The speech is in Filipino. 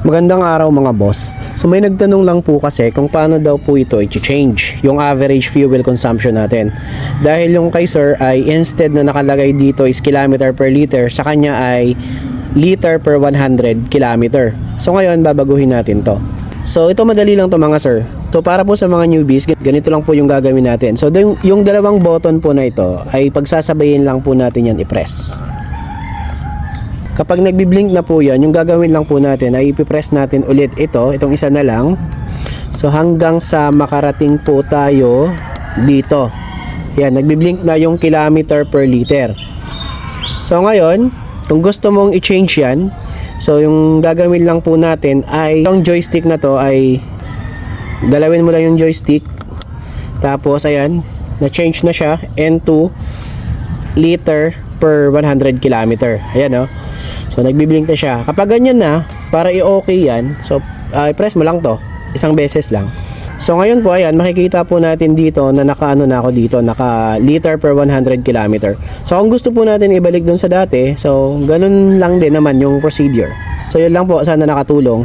Magandang araw mga boss. So may nagtanong lang po kasi kung paano daw po ito i-change yung average fuel consumption natin. Dahil yung kay sir ay instead na nakalagay dito is kilometer per liter, sa kanya ay liter per 100 kilometer. So ngayon babaguhin natin to. So ito madali lang to mga sir. So para po sa mga newbies, ganito lang po yung gagawin natin. So yung dalawang button po na ito ay pagsasabayin lang po natin yan i-press. Kapag nagbi-blink na po yan, yung gagawin lang po natin ay ipipress natin ulit itong isa na lang. So hanggang sa makarating po tayo dito. Yan, nagbi-blink na yung kilometer per liter. So ngayon, kung gusto mong i-change yan, so yung gagawin lang po natin ay yung joystick na to ay galawin mo lang yung joystick. Tapos ayan, na-change na siya into liter per 100 kilometer. Ayan o. So nagbi-blink na siya. Kapag ganyan na, para i-okay yan, so i-press mo lang to, isang beses lang. So ngayon po ayan, makikita po natin dito na naka-ano na ako dito, naka liter per 100 kilometer. So kung gusto po natin ibalik dun sa dati, so ganun lang din naman yung procedure. So yun lang po, sana nakatulong.